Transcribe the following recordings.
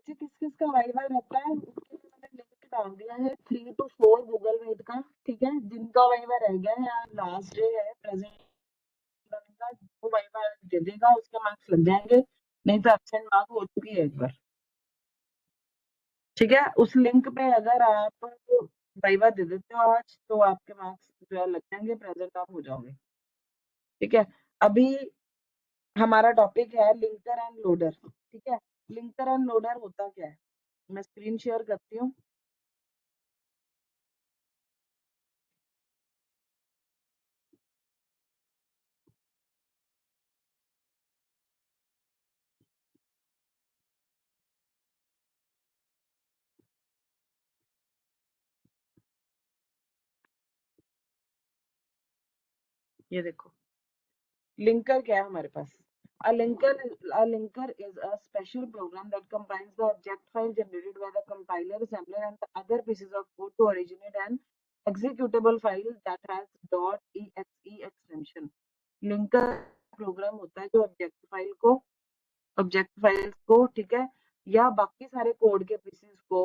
बच्चे किस किस का वाइवा रहता है उसके लिए मैंने लिंक डाल दिया है 3 to 4 गूगल मीट का। ठीक है, जिनका वाइवा रह गया है या लास्ट डे है प्रेजेंट करने का, वो वाइवा दे देगा, उसके मार्क्स लग जाएंगे। नहीं तो एब्सेंट मार्क हो चुकी है एक बार। ठीक है, उस लिंक पे अगर आप वाइवा दे देते हो आज तो आपके मार्क्स जो है लग जाएंगे, प्रेजेंट आप हो जाओगे। ठीक है, अभी हमारा टॉपिक है लिंकर एंड लोडर। ठीक है, लिंकर एंड लोडर होता क्या है, मैं स्क्रीन शेयर करती हूँ। ये देखो, लिंकर क्या है हमारे पास। A linker is a special program that combines the object file generated by the compiler, assembler, and the other pieces of code to originate an executable file that has .exe extension. Linker program होता है जो object files को, ठीक है, या बाकी सारे code के पीसेस को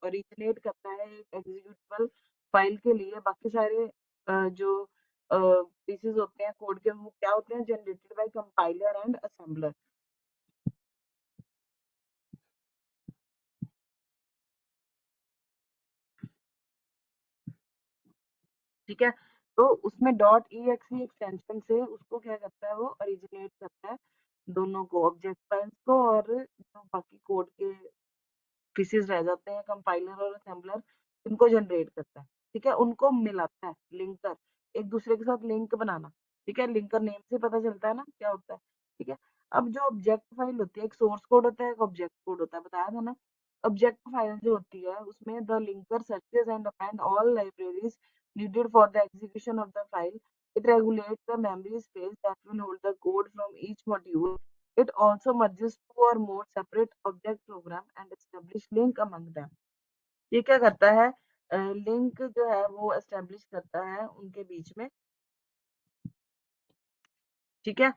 ओरिजिनेट करता है एक एग्जीक्यूटेबल फाइल के लिए। बाकी सारे जो पीसेस होते हैं कोड के, वो क्या होते हैं, generated by compiler and assembler. ठीक है, तो उसमें .exe एक्सटेंशन से उसको क्या करता है, वो ओरिजिनेट करता है दोनों को, ऑब्जेक्ट फाइल्स को और जो बाकी कोड के पीसेस रह जाते हैं कंपाइलर और असेंबलर, इनको जनरेट करता है। ठीक है, उनको मिलाता है लिंकर, एक दूसरे के साथ लिंक बनाना। ठीक है, लिंकर नेम से पता चलता है ना क्या होता है। ठीक है, अब जो ऑब्जेक्ट फाइल होती है, एक सोर्स कोड होता है, एक ऑब्जेक्ट कोड होता है, बताया था ना। ऑब्जेक्ट फाइल जो होती है उसमें the linker searches and append all libraries needed for the execution of the file. It regulates the memory space that will hold the code from each module. It also merges two or more separate object program and establish link among them. ये क्या करता है, link जो है वो establish करता है उनके बीच में। ठीक है,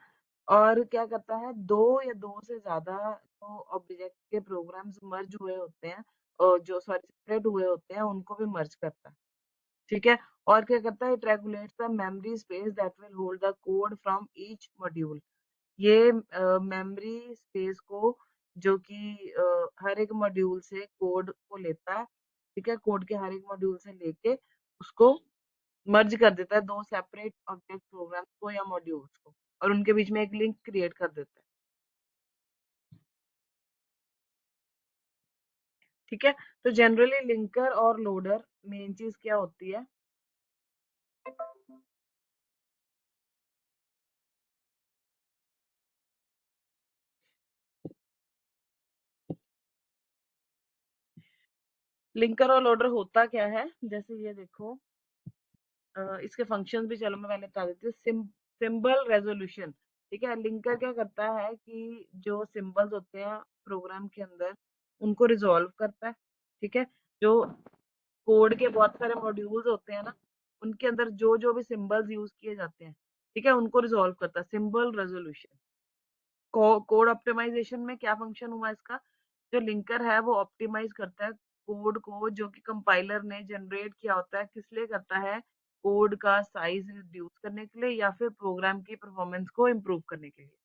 और क्या करता है, दो या दो से ज्यादा जो ऑब्जेक्ट के प्रोग्राम्स मर्ज हुए होते हैं, और जो सॉरी सेपरेट हुए होते हैं, उनको भी मर्ज करता है। ठीक है, और क्या करता है, it regulates the memory space that will hold the code from each module. ये मेमोरी स्पेस को, जो कि हर एक मॉड्यूल से कोड को लेता है। ठीक है, कोड के हर एक मॉड्यूल से लेके उसको मर्ज कर देता है दो सेपरेट ऑब्जेक्ट प्रोग्राम्स को या मॉड्यूल्स को, और उनके बीच में एक लिंक क्रिएट कर देता है। ठीक है, तो जनरली लिंकर और लोडर मेन चीज क्या होती है। लिंकर और लोडर होता क्या है, जैसे ये देखो, इसके फंक्शंस भी चलो मैं पहले बता देती हूँ। Symbol resolution. ठीक है, लिंकर क्या करता है कि जो सिंबल्स होते हैं प्रोग्राम के अंदर, उनको रिजॉल्व करता है। ठीक है, जो कोड के बहुत सारे मॉड्यूल्स होते हैं ना, उनके अंदर जो जो भी सिंबल्स यूज किए जाते हैं, ठीक है, उनको रिजॉल्व करता है, सिंबल रेजोल्यूशन। कोड ऑप्टिमाइजेशन में क्या फंक्शन हुआ इसका, जो लिंकर है वो ऑप्टिमाइज करता है कोड को जो कि कंपाइलर ने जनरेट किया होता है। किस लिए करता है, कोड का साइज रिड्यूस करने के लिए या फिर प्रोग्राम की परफॉर्मेंस को इम्प्रूव करने के लिए।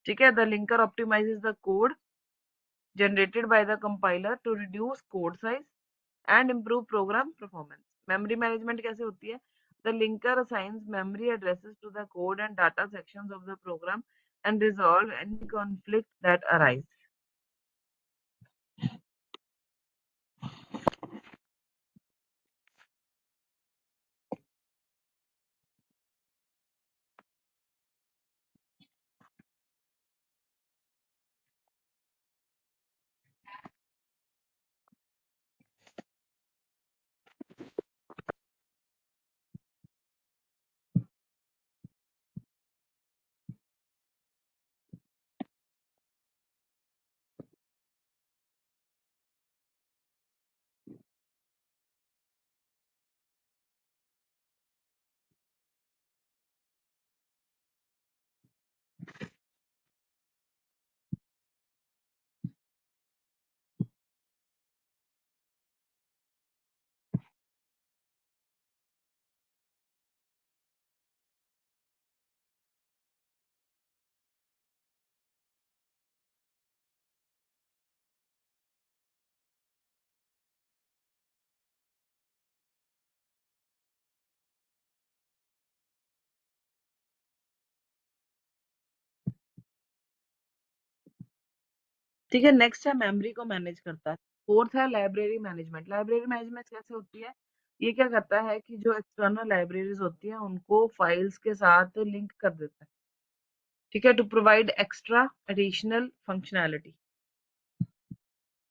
ठीक है, the linker optimises the code generated by the compiler to reduce code size and improve program performance. Memory management कैसे होती है, the linker assigns memory addresses to the code and data sections of the program and resolve any conflict that arise. ठीक है, next है memory को manage करता है। Fourth है लाइब्रेरी मैनेजमेंट। लाइब्रेरी मैनेजमेंट कैसे होती है? ये क्या करता है कि जो एक्सटर्नल लाइब्रेरीज होती है उनको फाइल्स के साथ लिंक कर देता है। ठीक है, to provide extra additional functionality.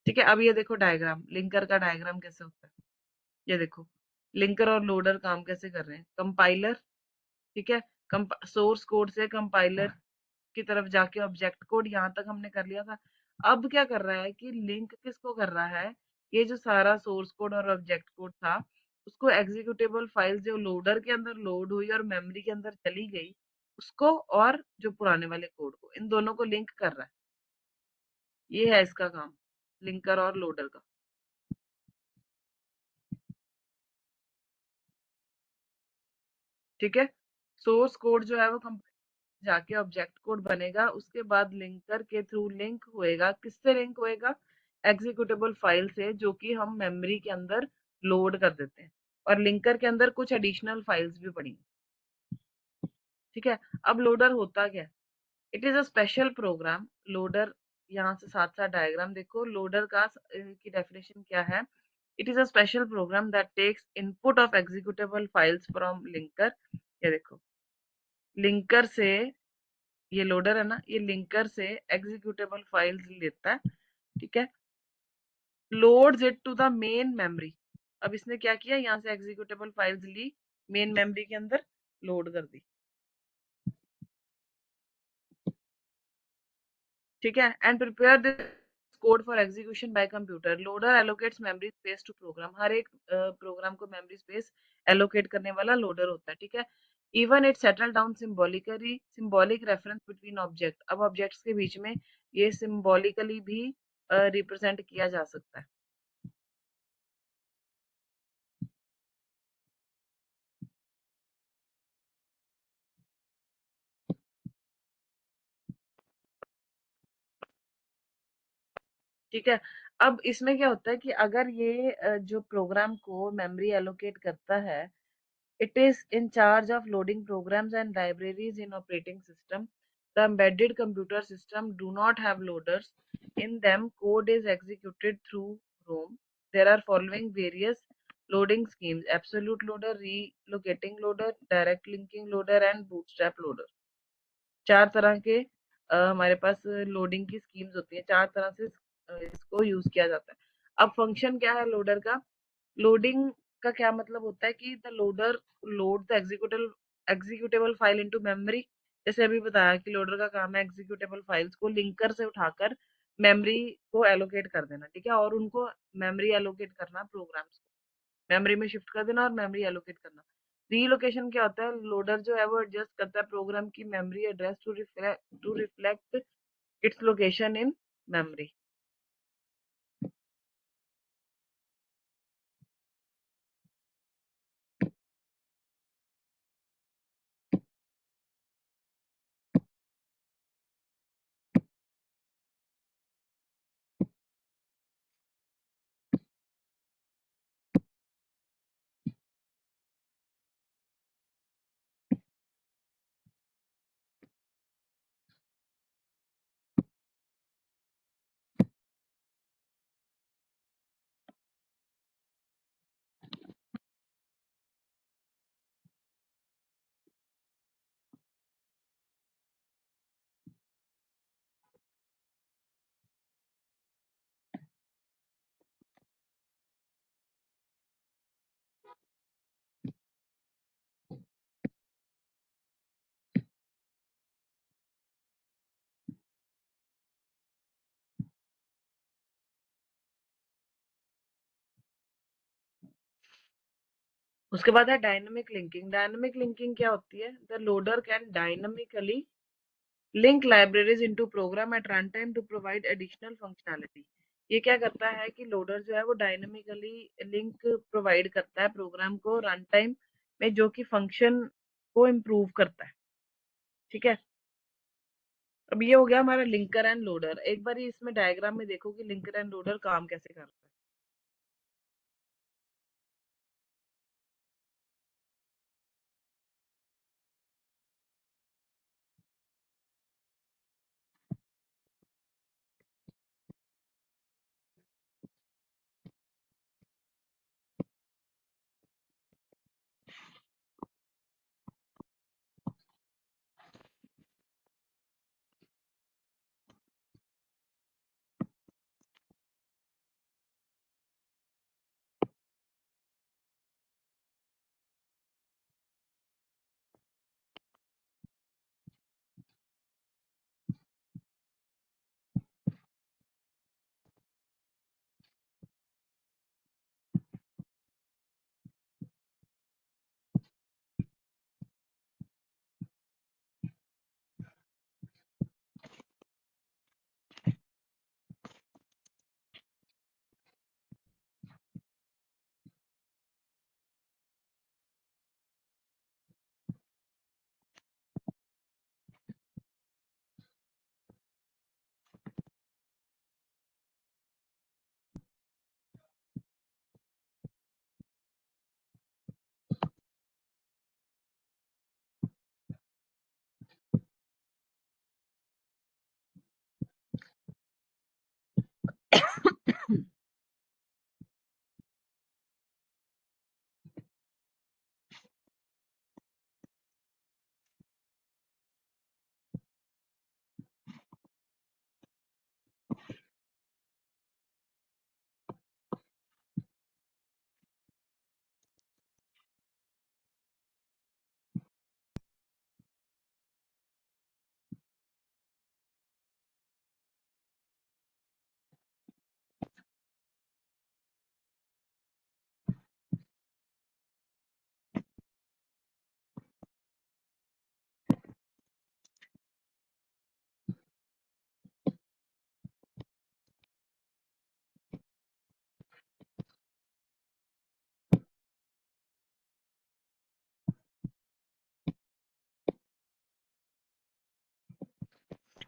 ठीक है, अब ये देखो डायग्राम, लिंकर का डायग्राम कैसे होता है। ये देखो, लिंकर और लोडर काम कैसे कर रहे हैं। कंपाइलर, ठीक है, सोर्स कोड से कंपाइलर की तरफ जाके ऑब्जेक्ट कोड यहाँ तक हमने कर लिया था। अब क्या कर रहा है कि लिंक किसको कर रहा है? ये जो सारा सोर्स कोड और ऑब्जेक्ट कोड था उसको एग्जीक्यूटेबल फाइल जो लोडर के अंदर लोड हुई और मेमोरी के अंदर चली गई उसको, और जो पुराने वाले कोड को, इन दोनों को लिंक कर रहा है। ये है इसका काम, लिंकर और लोडर का। ठीक है, सोर्स कोड जो है वो जाके ऑब्जेक्ट कोड बनेगा, उसके बाद लिंकर के थ्रू लिंक होएगा। किससे लिंक होएगा? एग्जीक्यूटेबल फाइल से, जो कि हम मेमोरी के अंदर लोड कर देते हैं। और लिंकर के अंदर कुछ एडिशनल फाइल्स भी पड़ी। ठीक है, अब लोडर होता क्या है? It is a special program. Loader, यहाँ से साथ साथ डायग्राम देखो, लोडर का की डेफिनेशन क्या है? It is a special program that takes input of executable files from linker. ये देखो, लिंकर से, ये लोडर है ना, ये लिंकर से एग्जीक्यूटेबल फाइल्स लेता है। ठीक है, loads it to the main memory. अब इसने क्या किया, यहाँ से एग्जीक्यूटेबल फाइल्स ली, मेन मेमोरी के अंदर लोड कर दी। ठीक है, and prepare this code for execution by computer. Loader allocates memory space to program. हर एक प्रोग्राम को मेमोरी स्पेस एलोकेट करने वाला लोडर होता है। ठीक है, even it settle down symbolically, symbolic reference between object. अब ऑब्जेक्ट्स के बीच में ये सिंबॉलिकली भी रिप्रेजेंट किया जा सकता है। ठीक है, अब इसमें क्या होता है कि अगर ये जो प्रोग्राम को मेमोरी एलोकेट करता है, it is in charge of loading programs and libraries in operating system. The embedded computer system do not have loaders. In them, code is executed through ROM. There are following various loading schemes: absolute loader, relocating loader, direct linking loader, and bootstrap loader. चार तरह के हमारे पास loading की schemes होती है। चार तरह से इसको यूज किया जाता है। अब फंक्शन क्या है लोडर का? लोडिंग का क्या मतलब होता है कि the loader load the executable file into memory. जैसे अभी बताया कि लोडर का काम है एग्जीक्यूटेबल फाइल्स को लिंकर से उठाकर मेमोरी को एलोकेट कर देना। ठीक है, और उनको मेमोरी एलोकेट करना, प्रोग्राम्स को मेमोरी में शिफ्ट कर देना और मेमोरी एलोकेट करना। रीलोकेशन क्या होता है? लोडर जो है वो एडजस्ट करता है प्रोग्राम की memory address to reflect its location in memory. उसके बाद है डायनेमिक लिंकिंग। डायनेमिक लिंकिंग क्या होती है? The loader can dynamically link libraries into program at run time to provide additional functionality. ये क्या करता है कि लोडर जो है वो डायनामिकली लिंक प्रोवाइड करता है प्रोग्राम को रन टाइम में, जो कि फंक्शन को इम्प्रूव करता है। ठीक है, अब ये हो गया हमारा लिंकर एंड लोडर। एक बार इसमें डायग्राम में देखो कि लिंकर एंड लोडर काम कैसे करता है।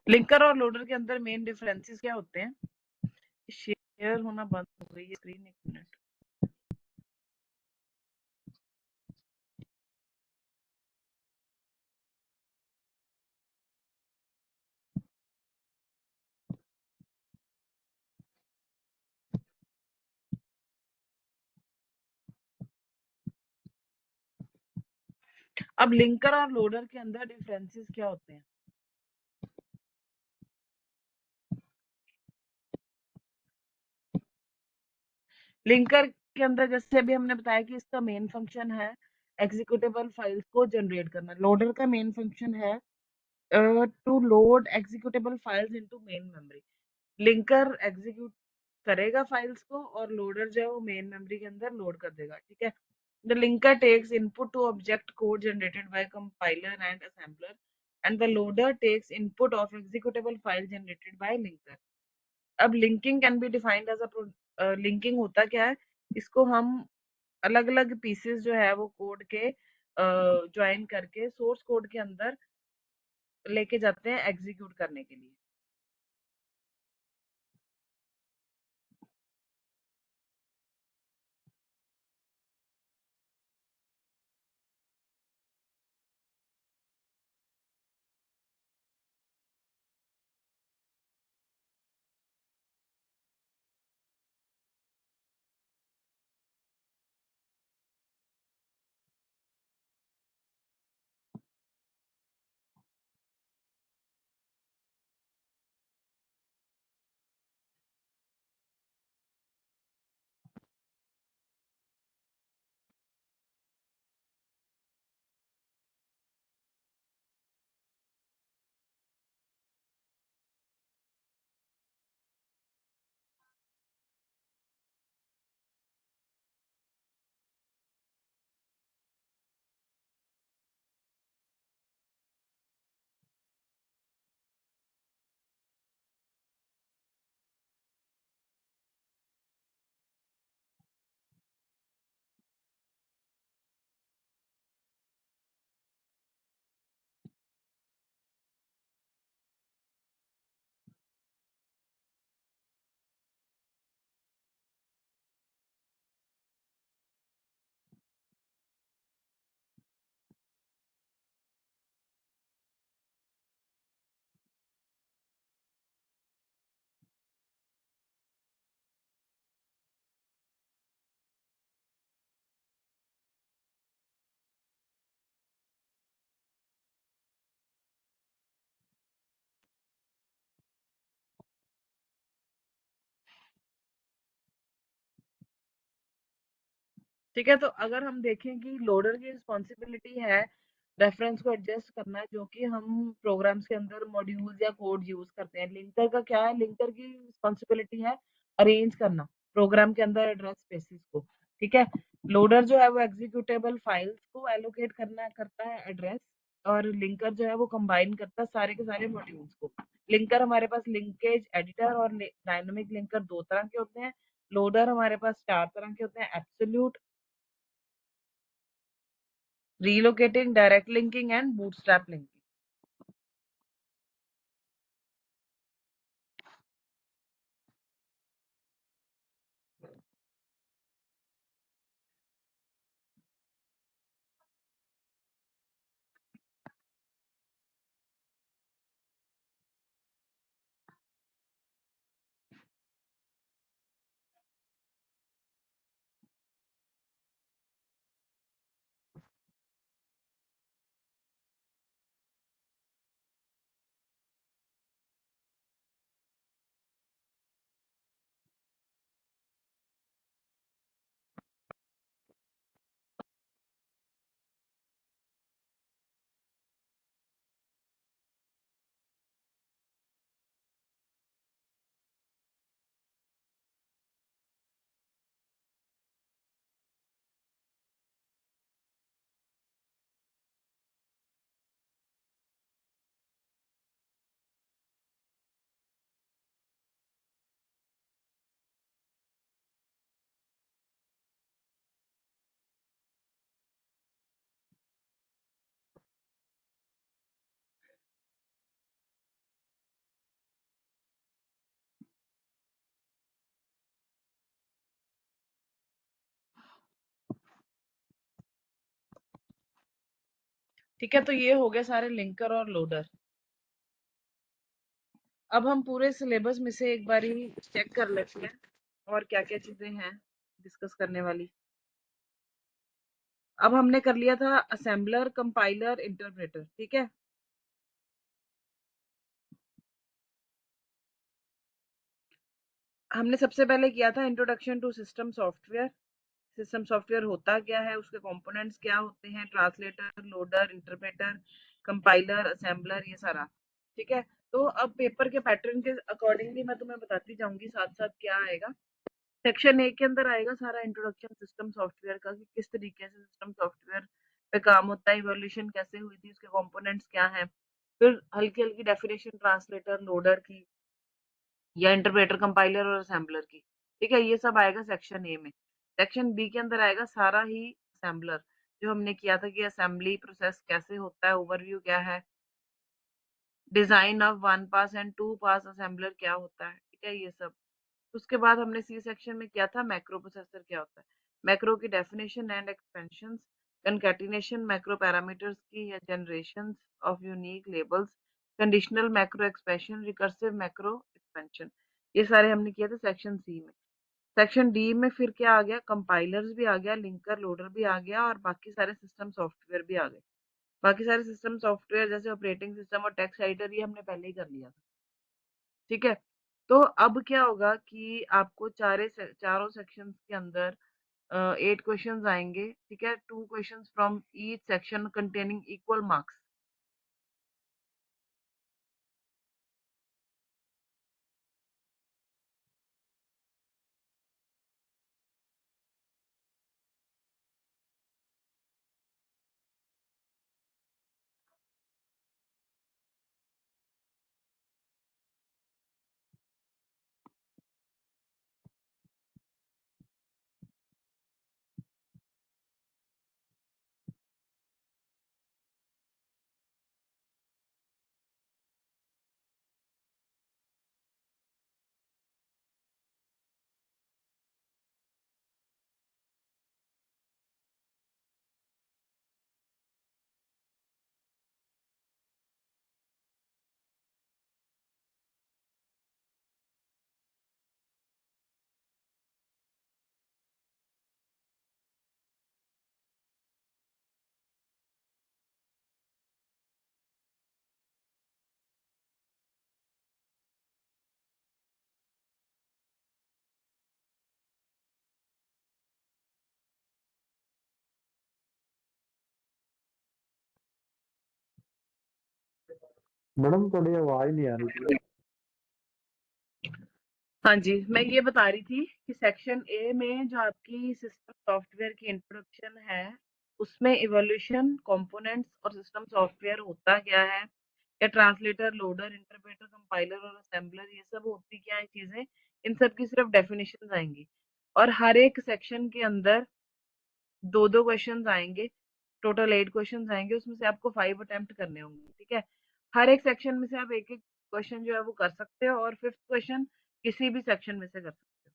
लिंकर और लोडर के अंदर मेन डिफरेंसेस क्या होते हैं? शेयर होना बंद हो गई है स्क्रीन, एक मिनट। अब लिंकर और लोडर के अंदर डिफरेंसेस क्या होते हैं? लिंकर के अंदर जैसे अभी हमने बताया कि इसका मेन फंक्शन है एग्जीक्यूटेबल फाइल्स को जनरेट करना। लोडर का मेन फंक्शन है to load executable files into main memory. Linker execute करेगा फाइल्स को और लोडर जो है वो मेन मेमोरी के अंदर लोड कर देगा, ठीक है। The linker takes input to object code generated by compiler and assembler and the loader takes input of executable file generated by linker. अब linking can be defined as a linking होता क्या है? इसको हम अलग अलग पीसेस जो है वो कोड के ज्वाइन करके सोर्स कोड के अंदर लेके जाते हैं एग्जीक्यूट करने के लिए। ठीक है, तो अगर हम देखें कि लोडर की रिस्पॉन्सिबिलिटी है रेफरेंस को एडजस्ट करना, जो कि हम प्रोग्राम्स के अंदर मॉड्यूल्स या कोड यूज करते हैं। लिंकर का क्या है? लिंकर की रिस्पॉन्सिबिलिटी है अरेंज करना प्रोग्राम के अंदर एड्रेस स्पेसिस को, ठीक है। लोडर जो है वो एग्जीक्यूटेबल फाइल्स को एलोकेट करना करता है एड्रेस, और लिंकर जो है वो कंबाइन करता है सारे के सारे मॉड्यूल्स को। लिंकर हमारे पास लिंकेज एडिटर और डायनामिक लिंकर दो तरह के होते हैं। लोडर हमारे पास चार तरह के होते हैं: absolute, relocating, direct linking and bootstrap linking। ठीक है, तो ये हो गए सारे लिंकर और लोडर। अब हम पूरे सिलेबस में से एक बारी चेक कर लेते हैं और क्या-क्या चीजें हैं डिस्कस करने वाली। अब हमने कर लिया था असेंबलर, कंपाइलर, इंटरप्रेटर, ठीक है। हमने सबसे पहले किया था introduction to system software. System software होता क्या है, उसके कंपोनेंट्स क्या होते हैं, translator, loader, interpreter, compiler, assembler, ये सारा, ठीक है। तो अब पेपर के पैटर्न के अकॉर्डिंगली मैं तुम्हें बताती जाऊंगी साथ साथ क्या आएगा। सेक्शन ए के अंदर आएगा सारा इंट्रोडक्शन सिस्टम सॉफ्टवेयर का, कि किस तरीके से सिस्टम सॉफ्टवेयर पे काम होता है, इवोल्यूशन कैसे हुई थी, उसके कंपोनेंट्स क्या हैं। फिर हल्की हल्की डेफिनेशन ट्रांसलेटर, लोडर की, या इंटरप्रेटर, कंपाइलर और असेंबलर की, ठीक है। ये सब आएगा सेक्शन ए में। सेक्शन बी के अंदर आएगा सारा ही असेंबलर, जो हमने किया था कि असेंबली प्रोसेस कैसे होता है, ओवरव्यू क्या है, design of one pass and two pass assembler क्या होता है, ठीक है, ये सब। उसके बाद हमने सी सेक्शन में किया था मैक्रो प्रोसेसर क्या होता है, मैक्रो की definition and expansions, concatenation macro parameters की या generations of unique labels, conditional macro expression, recursive macro expansion, ये सारे हमने किए थे सेक्शन सी में। सेक्शन डी में फिर क्या आ गया, कंपाइलर्स भी आ गया, लिंकर लोडर भी आ गया, और बाकी सारे सिस्टम सॉफ्टवेयर भी आ गए। बाकी सारे सिस्टम सॉफ्टवेयर जैसे ऑपरेटिंग सिस्टम और टेक्स्ट एडिटर, ये हमने पहले ही कर लिया था, ठीक है। तो अब क्या होगा कि आपको चारों सेक्शंस के अंदर 8 क्वेश्चंस आएंगे, ठीक है। 2 questions from each section containing equal marks. Madam थोड़ी आवाज नहीं आ रही थी। हाँ जी, मैं ये बता रही थी कि सेक्शन ए में जो आपकी सिस्टम सॉफ्टवेयर की इंट्रोडक्शन है, उसमें इवोल्यूशन, कंपोनेंट्स और सिस्टम सॉफ्टवेयर होता क्या है, या ट्रांसलेटर, लोडर, इंटरप्रेटर, कंपाइलर और असेंबलर, ये सब होती क्या है चीजें, इन सब की सिर्फ डेफिनेशन आएंगी। और हर एक सेक्शन के अंदर 2-2 क्वेश्चंस आएंगे, टोटल 8 क्वेश्चंस आएंगे, उसमें से आपको 5 अटेम्प्ट करने होंगे, ठीक है। हर एक सेक्शन में से आप एक-एक क्वेश्चन जो है वो कर सकते हो, और 5th क्वेश्चन किसी भी सेक्शन में से कर सकते हो।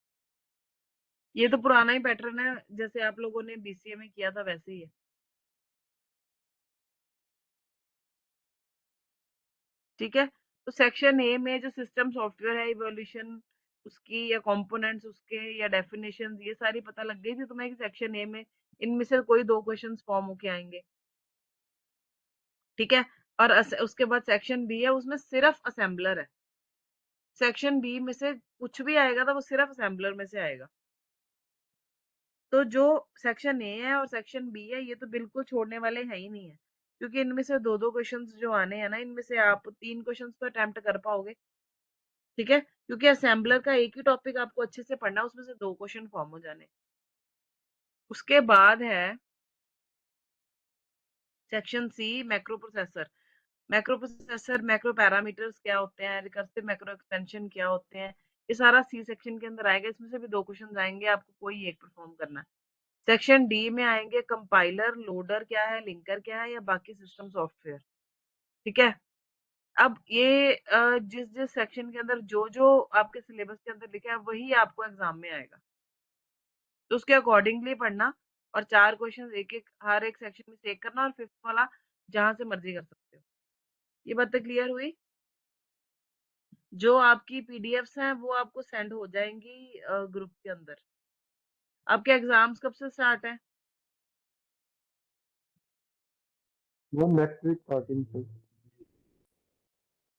ये तो पुराना ही पैटर्न है, जैसे आप लोगों ने बीसीए में किया था वैसे ही है, ठीक है। तो सेक्शन ए में जो सिस्टम सॉफ्टवेयर है, इवोल्यूशन उसकी या कंपोनेंट्स उसके या डेफिनेशंस, ये सारी पता लग गई थी तुम्हें कि सेक्शन ए में इनमें से कोई 2 क्वेश्चंस फॉर्म होके आएंगे, ठीक है। और उसके बाद सेक्शन बी है, उसमें सिर्फ असेंबलर है। सेक्शन बी में से कुछ भी आएगा तो वो सिर्फ असेंबलर में से आएगा। तो जो सेक्शन ए है और सेक्शन बी है, ये तो बिल्कुल छोड़ने वाले हैं ही नहीं है, क्योंकि इनमें से 2-2 क्वेश्चंस जो आने हैं ना, इनमें से आप 3 क्वेश्चंस तो अटेम्प्ट कर पाओगे, ठीक है। क्योंकि असेंबलर का एक ही टॉपिक आपको अच्छे से पढ़ना है, उसमें से 2 क्वेश्चन फॉर्म हो जाने। उसके बाद है section C, macro processor. Macro processor, macro parameters क्या होते हैं, रिकर्सिव मैक्रो एक्सटेंशन क्या होते हैं, ये सारा सी सेक्शन के अंदर आएगा। इसमें से भी 2 क्वेश्चन आएंगे, आपको कोई एक परफॉर्म करना है। सेक्शन डी में आएंगे कंपाइलर, लोडर क्या है, लिंकर क्या है, या बाकी सिस्टम सॉफ्टवेयर, ठीक है। अब ये जिस जिस सेक्शन के अंदर जो जो आपके सिलेबस के अंदर लिखा है, वही आपको एग्जाम में आएगा, तो उसके अकॉर्डिंगली पढ़ना। और 4 क्वेश्चन एक एक हर एक सेक्शन में से एक करना, और 5th वाला जहाँ से मर्ज़ी कर सकते हो। ये बातें क्लियर हुई? जो आपकी पीडीएफ्स हैं वो आपको सेंड हो जाएँगी ग्रुप के अंदर। आपके एग्ज़ाम्स कब से स्टार्ट हैं? वो नेक्स्ट वीक 13 से।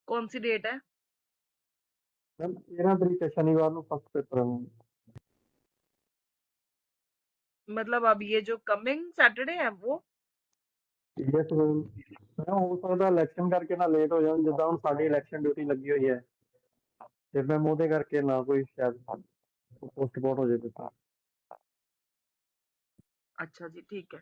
कौन-सी डेट है? मैम 13 तारीख है, शनिवार को फर्स्ट पेपर है मैम। मतलब अब ये जो कमिंग सैटरडे है वो? Yes ma'am. मैं हो सकता इलेक्शन करके ना लेट हो जाऊं, ਜਿੱਦਾਂ ਹੁਣ ਸਾਡੀ ਇਲੈਕਸ਼ਨ ਡਿਊਟੀ ਲੱਗੀ ਹੋਈ ਹੈ ਤੇ ਮੈਂ ਉਹਦੇ ਕਰਕੇ ਨਾ ਕੋਈ ਸ਼ਾਇਦ ਪੋਸਟਪੋਨ ਹੋ ਜਾਏ ਪੇਪਰ। अच्छा जी, ठीक है।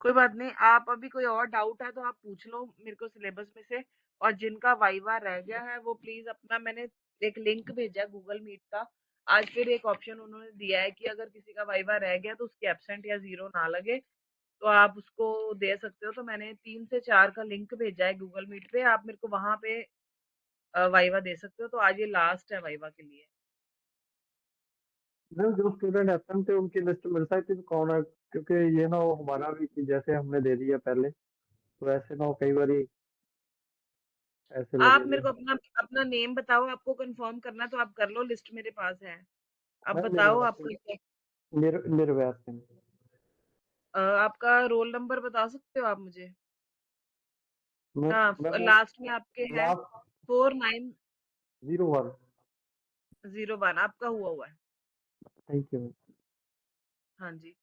कोई बात नहीं, आप अभी कोई और डाउट है तो आप पूछ लो मेरे को सिलेबस में से। और जिनका वाइवा रह गया है वो प्लीज अपना, मैंने एक लिंक भेजा है गूगल मीट का। आज फिर एक ऑप्शन उन्होंने दिया है कि अगर किसी का वाइवा रह गया तो उसकी एब्सेंट या जीरो ना लगे, तो आप उसको दे सकते हो। तो मैंने 3 से 4 का लिंक भेजा है गूगल मीट पे, आप मेरे को वहां पे वाइवा दे सकते हो। तो आज ये लास्ट है वाइवा के लिए। मैम जो स्टूडेंट एब्सेंट थे उनकी लिस्ट मिल सकती है कौन है, क्योंकि ये ना हो हमारा भी कि जैसे हमने दे दिया पहले तो ऐसे ना हो कई बार ऐसे आप लगे मेरे कि को अपना अपना नेम बताओ, आपको कंफर्म करना है तो आप कर लो, लिस्ट मेरे पास है। आप मैं बताओ आपका क्या। निर्वैर सिंह। आपका रोल नंबर बता सकते हो आप मुझे? मैं हाँ, मैं लास्ट में आपके है लास्ट 01। 4901, आपका हुआ है। Thank you. हाँ जी।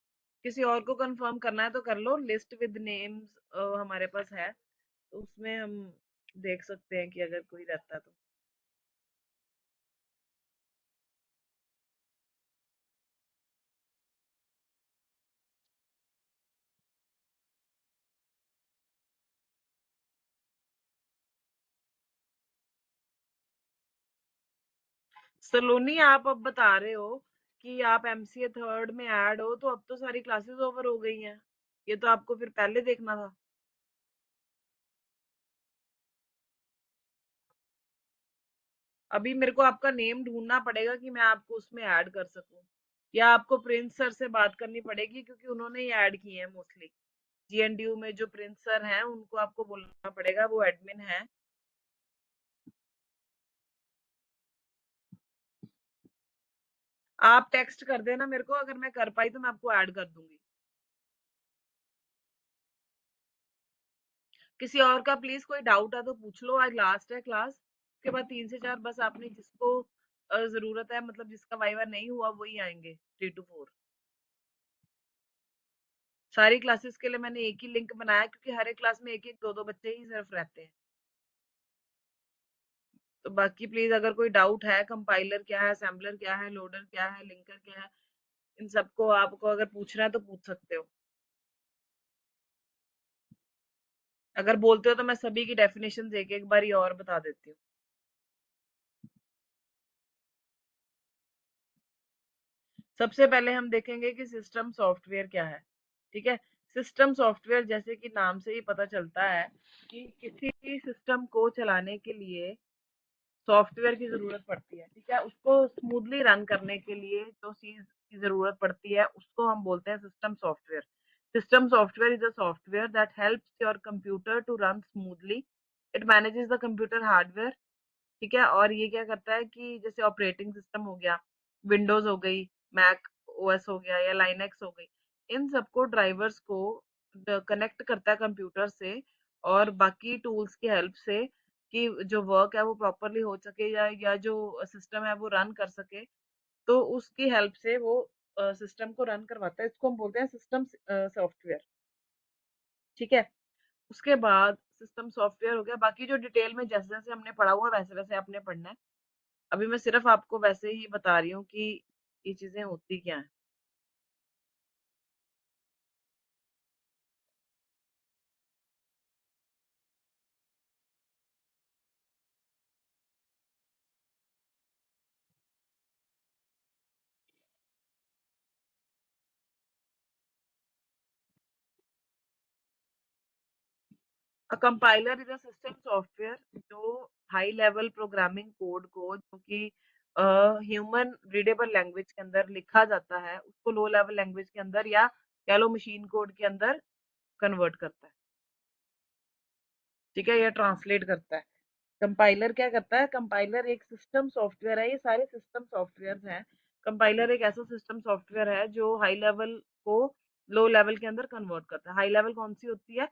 किसी और को कंफर्म करना है तो कर लो, लिस्ट विद नेम्स हमारे पास है, तो उसमें हम देख सकते हैं कि अगर कोई रहता है तो। सलोनी, आप अब बता रहे हो कि आप एमसीए थर्ड में ऐड हो, तो अब तो सारी क्लासेस ओवर हो गई हैं। ये तो आपको फिर पहले देखना था। अभी मेरे को आपका नेम ढूंढना पड़ेगा कि मैं आपको उसमें ऐड कर सकूं, या आपको प्रिंस सर से बात करनी पड़ेगी क्योंकि उन्होंने ही ऐड किए हैं मोस्टली। जीएनडीयू में जो प्रिंस सर हैं उनको आपको बोलना पड़ेगा, वो एडमिन है। आप टेक्स्ट कर देना मेरे को, अगर मैं कर पाई तो मैं आपको ऐड कर दूंगी। किसी और का प्लीज कोई डाउट है तो पूछ लो, आज लास्ट है क्लास। उसके बाद 3 से 4 बस आपने जिसको जरूरत है, मतलब जिसका वाइवा नहीं हुआ वही आएंगे 3 to 4। सारी क्लासेस के लिए मैंने एक ही लिंक बनाया क्योंकि हर एक क्लास में एक एक दो दो बच्चे ही सिर्फ रहते हैं। तो बाकी प्लीज अगर कोई डाउट है, कंपाइलर क्या है, असेंबलर क्या है, लोडर क्या है, लिंकर क्या है, इन सबको आपको अगर पूछना है तो पूछ सकते हो। अगर बोलते हो तो मैं सभी की डेफिनेशन एक एक बार और बता देती हूँ। सबसे पहले हम देखेंगे कि सिस्टम सॉफ्टवेयर क्या है। ठीक है। सिस्टम सॉफ्टवेयर जैसे कि नाम से ही पता चलता है कि किसी भी सिस्टम को चलाने के लिए सॉफ्टवेयर की जरूरत पड़ती है। ठीक है, उसको स्मूथली रन करने के लिए जो चीज की जरूरत पड़ती है उसको हम बोलते हैं system software. System software is a software that helps your computer to run smoothly. It manages the computer hardware. ठीक है, और ये क्या करता है कि जैसे ऑपरेटिंग सिस्टम हो गया, विंडोज हो गई, मैक ओएस हो गया या लाइनेक्स हो गई, इन सबको ड्राइवर्स को कनेक्ट करता है कंप्यूटर से, और बाकी टूल्स की हेल्प से कि जो वर्क है वो प्रॉपरली हो सके, या जो सिस्टम है वो रन कर सके, तो उसकी हेल्प से वो सिस्टम को रन करवाता है। इसको हम बोलते हैं सिस्टम सॉफ्टवेयर। ठीक है। उसके बाद सिस्टम सॉफ्टवेयर हो गया, बाकी जो डिटेल में जैसे जैसे हमने पढ़ा हुआ वैसे वैसे आपने पढ़ना है। अभी मैं सिर्फ आपको वैसे ही बता रही हूँ कि ये चीजें होती क्या हैं। A compiler is a system software जो हाई लेवल प्रोग्रामिंग कोड को, जो कि ह्यूमन रीडेबल लैंग्वेज के अंदर लिखा जाता है, उसको लो लेवल लैंग्वेज के अंदर या कह लो मशीन कोड के अंदर कन्वर्ट करता है, ठीक है, या ट्रांसलेट करता है। कंपाइलर क्या करता है, कंपाइलर एक सिस्टम सॉफ्टवेयर है, ये सारे सिस्टम सॉफ्टवेयर हैं। कंपाइलर एक ऐसा सिस्टम सॉफ्टवेयर है जो हाई लेवल को लो लेवल के अंदर कन्वर्ट करता है। हाई लेवल कौन सी होती है,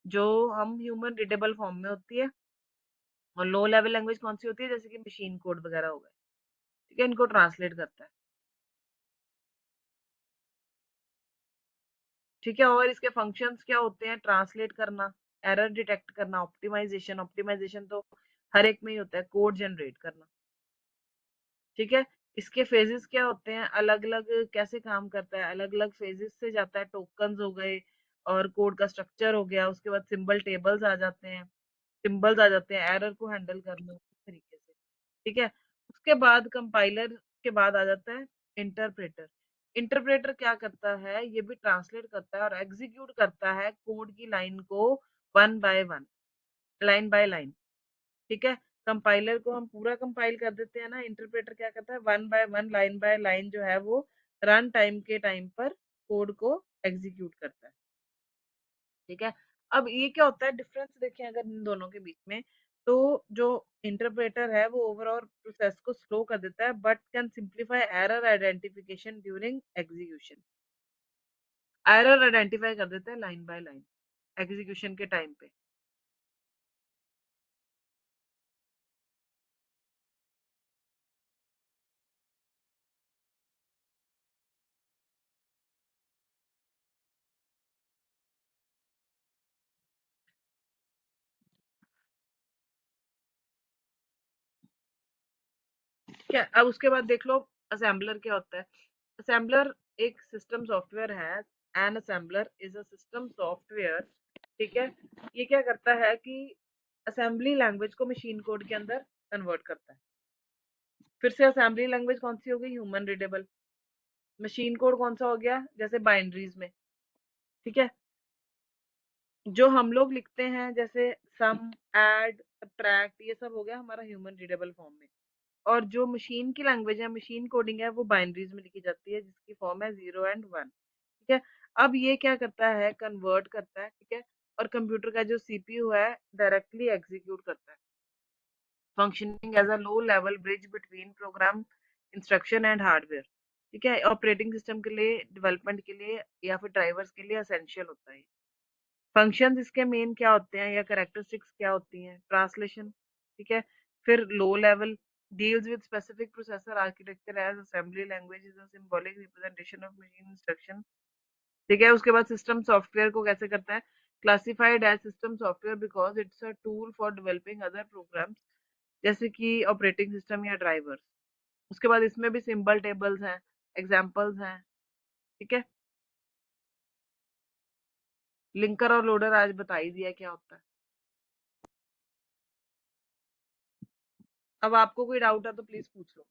जो हम ह्यूमन रीडेबल फॉर्म में होती है, और लो लेवल लैंग्वेज कौन सी होती है, जैसे कि मशीन कोड वगैरह हो गए, ठीक है, इनको ट्रांसलेट करता है, ठीक है। और इसके फंक्शंस क्या होते हैं, ट्रांसलेट करना, एरर डिटेक्ट करना, ऑप्टिमाइजेशन, ऑप्टिमाइजेशन तो हर एक में ही होता है, कोड जनरेट करना, ठीक है। इसके फेजेस क्या होते हैं, अलग अलग कैसे काम करता है, अलग अलग फेजेस से जाता है, टोकन्स हो गए और कोड का स्ट्रक्चर हो गया, उसके बाद सिंबल टेबल्स आ जाते हैं, सिंबल्स आ जाते हैं, एरर को हैंडल करना इस तरीके से, ठीक है। उसके बाद कंपाइलर के बाद आ जाता है इंटरप्रेटर। इंटरप्रेटर क्या करता है, ये भी ट्रांसलेट करता है और एग्जीक्यूट करता है कोड की लाइन को one by one, line by line, ठीक है। कंपाइलर को हम पूरा कंपाइल कर देते हैं ना, इंटरप्रेटर क्या करता है, one by one, line by line जो है वो रन टाइम के टाइम पर कोड को एग्जीक्यूट करता है, ठीक है। अब ये क्या होता है, डिफरेंस देखें अगर इन दोनों के बीच में, तो जो इंटरप्रेटर है वो ओवरऑल प्रोसेस को स्लो कर देता है, but can simplify error identification during execution. Error identify कर देता है लाइन बाय लाइन एग्जीक्यूशन के टाइम पे। क्या, अब उसके बाद देख लो असेंबलर क्या होता है। असेंबलर एक सिस्टम सॉफ्टवेयर है, an assembler is a system software, ठीक है। ये क्या करता है कि असेंबली लैंग्वेज को मशीन कोड के अंदर कन्वर्ट करता है। फिर से असेंबली लैंग्वेज कौन सी हो गई, ह्यूमन रीडेबल। मशीन कोड कौन सा हो गया, जैसे बाइनरीज में, ठीक है। जो हम लोग लिखते हैं जैसे सम, ऐड, सब्ट्रैक्ट, ये सब हो गया हमारा ह्यूमन रीडेबल फॉर्म में। और जो मशीन की लैंग्वेज है, मशीन कोडिंग है, वो बाइनरीज में लिखी जाती है, जिसकी फॉर्म है 0 और 1, ठीक है। अब ये क्या करता है, कन्वर्ट करता है, ठीक है। और कंप्यूटर का जो सीपीयू है डायरेक्टली एग्जीक्यूट करता है, functioning as a low level bridge between program instruction and hardware, ठीक है। ऑपरेटिंग सिस्टम के लिए, डेवलपमेंट के लिए या फिर ड्राइवर्स के लिए एसेंशियल होता है। फंक्शंस इसके मेन क्या होते हैं या कैरेक्टरिस्टिक्स क्या होती हैं, ट्रांसलेशन, ठीक है। फिर low level deals with specific processor architecture as assembly language is a symbolic representation of machine instruction, ठीक है। उसके बाद सिस्टम सॉफ्टवेयर को कैसे करता है, classified as system software because it's a tool for developing other programs, जैसे कि ऑपरेटिंग सिस्टम या ड्राइवर्स। उसके बाद इसमें भी सिंबल टेबल्स हैं, एग्जांपल्स हैं, ठीक है। लिंकर और लोडर आज बता ही दिया क्या होता है। अब आपको कोई डाउट है तो प्लीज पूछ लो।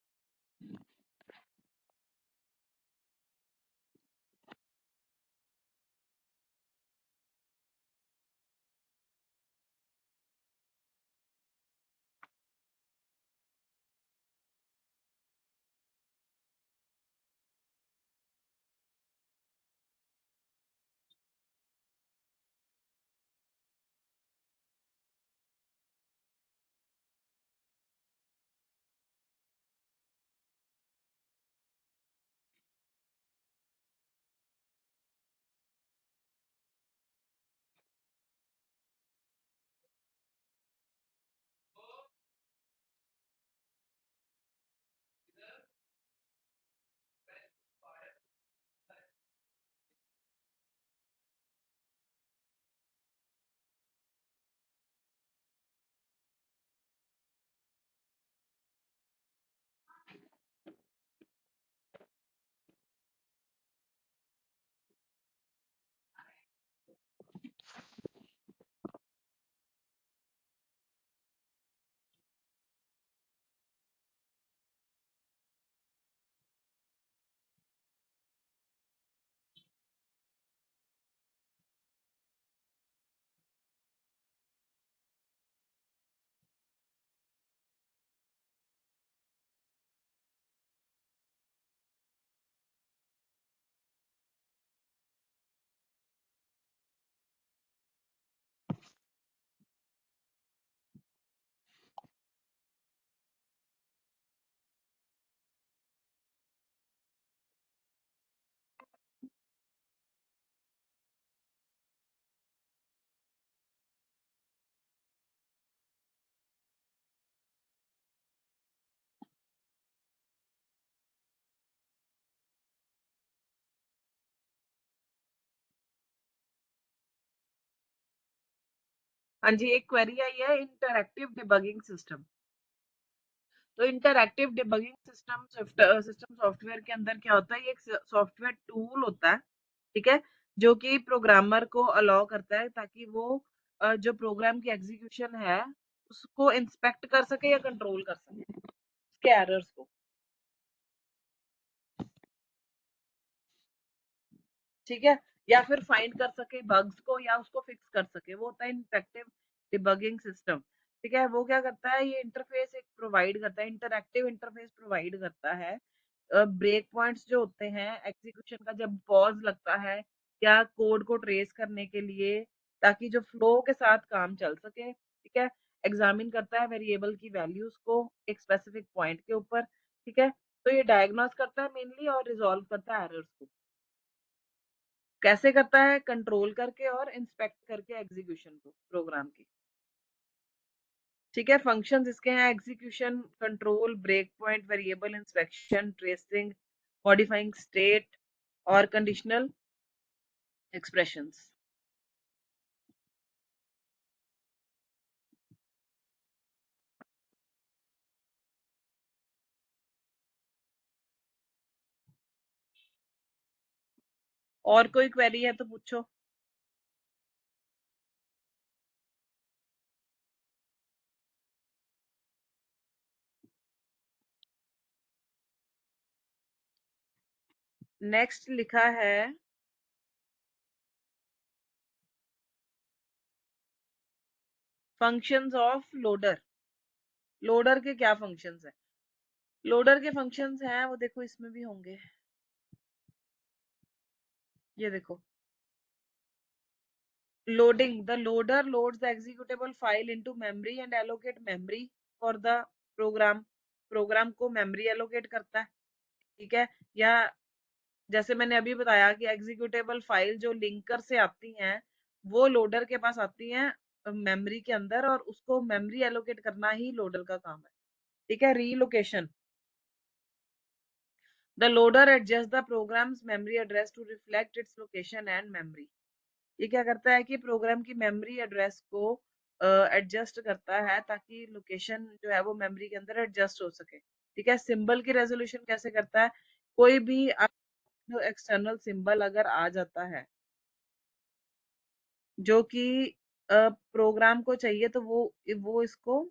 हाँ जी, एक क्वेरी आई है इंटरैक्टिव डिबगिंग सिस्टम। तो इंटरैक्टिव डिबगिंग सिस्टम सॉफ्टवेयर के अंदर क्या होता है, ये एक सॉफ्टवेयर टूल होता है, ठीक है, जो कि प्रोग्रामर को अलाउ करता है ताकि वो जो प्रोग्राम की एग्जीक्यूशन है उसको इंस्पेक्ट कर सके या कंट्रोल कर सके उसके एरर्स को, ठीक है, या फिर फाइंड कर सके बग्स को या उसको फिक्स कर सके, वो होता है इंटरैक्टिव डिबगिंग सिस्टम। ठीक है, वो क्या करता है, ये इंटरफेस एक प्रोवाइड करता है, इंटरैक्टिव इंटरफेस प्रोवाइड करता है। ब्रेक पॉइंट्स जो होते हैं एग्जीक्यूशन का, जब पॉज लगता है या कोड को ट्रेस करने के लिए, ताकि जो फ्लो के साथ काम चल सके, ठीक है, एग्जामिन करता है वेरिएबल की वैल्यूज को एक स्पेसिफिक पॉइंट के ऊपर, ठीक है, तो ये डायग्नोस करता है मेनली और रिजॉल्व करता है एरर्स को। कैसे करता है, कंट्रोल करके और इंस्पेक्ट करके एग्जीक्यूशन को प्रोग्राम की, ठीक है। फंक्शंस इसके हैं execution, control, break point, variable inspection, tracing, modifying state और कंडीशनल एक्सप्रेशंस। और कोई क्वेरी है तो पूछो। नेक्स्ट लिखा है फंक्शंस ऑफ लोडर। लोडर के क्या फंक्शंस हैं? लोडर के फंक्शंस हैं वो देखो इसमें भी होंगे, ये देखो, loading, the loader loads the executable file into memory and allocate memory for the program, program को मेमोरी एलोकेट करता है, ठीक है, या जैसे मैंने अभी बताया कि एग्जीक्यूटेबल फाइल जो लिंकर से आती हैं वो लोडर के पास आती हैं मेमोरी के अंदर, और उसको मेमोरी एलोकेट करना ही लोडर का काम है, ठीक है। Relocation, the loader adjust the program's memory address to reflect its location and memory. ये क्या करता है कि प्रोग्राम की मेमोरी एड्रेस को एडजस्ट करता है ताकि लोकेशन जो है वो मेमोरी के अंदर एडजस्ट हो सके, ठीक है। सिंबल की रेजोल्यूशन कैसे करता है, कोई भी एक्सटर्नल सिंबल अगर आ जाता है जो कि प्रोग्राम को चाहिए तो वो इसको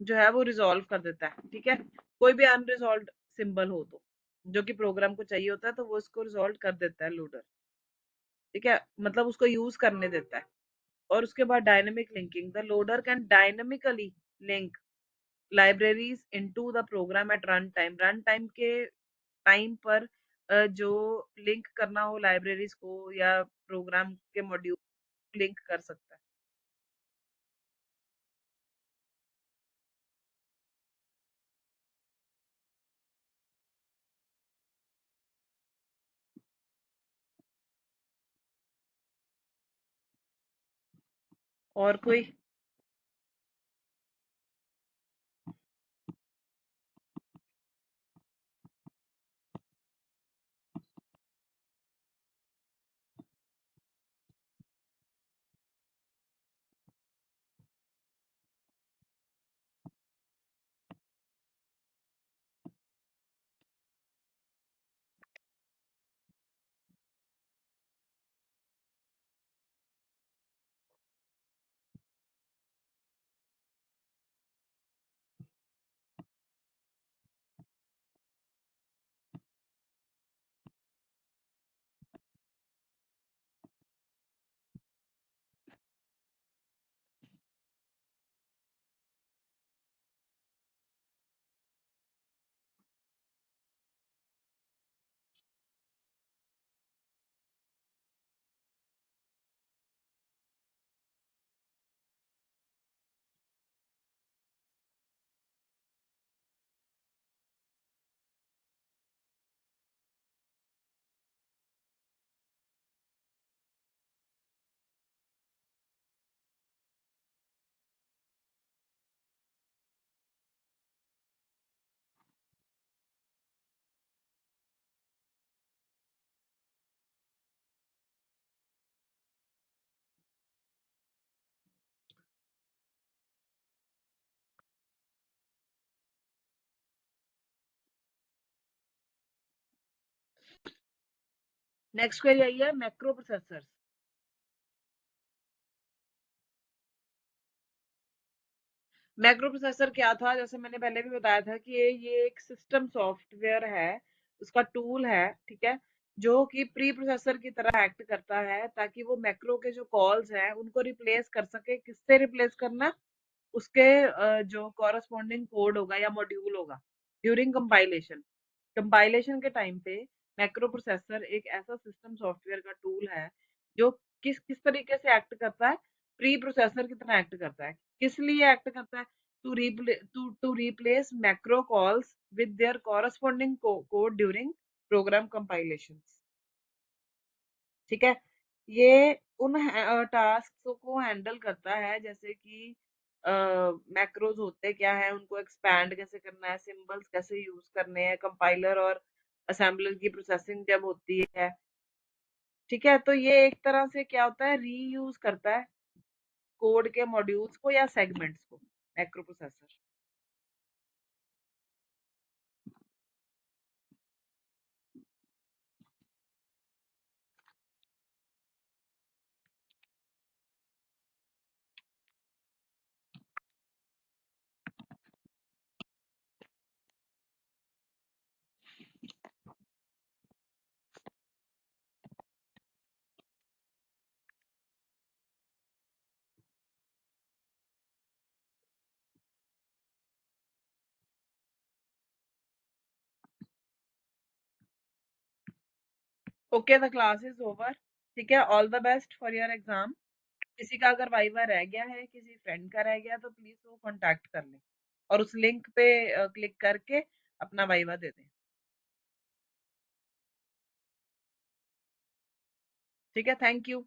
जो है वो रिजॉल्व कर देता है, ठीक है। कोई भी अनरिजॉल्व सिंबल हो तो जो कि प्रोग्राम को चाहिए होता है तो वो इसको रिजॉल्व कर देता है लोडर, ठीक है, मतलब उसको यूज करने देता है। और उसके बाद dynamic linking, the loader can dynamically link libraries into the program at run time, run time के टाइम पर जो लिंक करना हो लाइब्रेरीज को या प्रोग्राम के मॉड्यूल लिंक कर सकता है। और कोई? नेक्स्ट क्वेरी आई है मैक्रो प्रोसेसर्स। मैक्रो प्रोसेसर क्या था, जैसे मैंने पहले भी बताया था कि ये एक सिस्टम सॉफ्टवेयर है, उसका टूल है, ठीक है, जो कि प्री प्रोसेसर की तरह एक्ट करता है ताकि वो मैक्रो के जो कॉल्स हैं उनको रिप्लेस कर सके। किससे रिप्लेस करना? उसके जो कॉरस्पॉन्डिंग कोड होगा या मॉड्यूल होगा ड्यूरिंग कंपाइलेशन। कंपाइलेशन के टाइम पे मैक्रो प्रोसेसर एक ऐसा सिस्टम सॉफ्टवेयर का टूल है जो किस किस तरीके से एक्ट करता है, प्री प्रोसेसर की तरह एक्ट करता है। किस लिए एक्ट करता है? To replace macro calls with their corresponding code during program compilation. ठीक है, ये उन टास्क को हैंडल करता है जैसे कि मैक्रोज होते क्या है, उनको एक्सपैंड कैसे करना है, सिंबल्स कैसे यूज करने हैं, कंपाइलर और असेंबलर की प्रोसेसिंग जब होती है। ठीक है, तो ये एक तरह से क्या होता है, रीयूज करता है कोड के मॉड्यूल्स को या सेगमेंट्स को macro processor. Okay, the class is over. ठीक है, all the best for your exam. किसी का अगर वाइवा रह गया है, किसी फ्रेंड का रह गया, तो प्लीज वो कांटेक्ट कर लें और उस लिंक पे क्लिक करके अपना वाइवा दे दें। ठीक है, थैंक यू।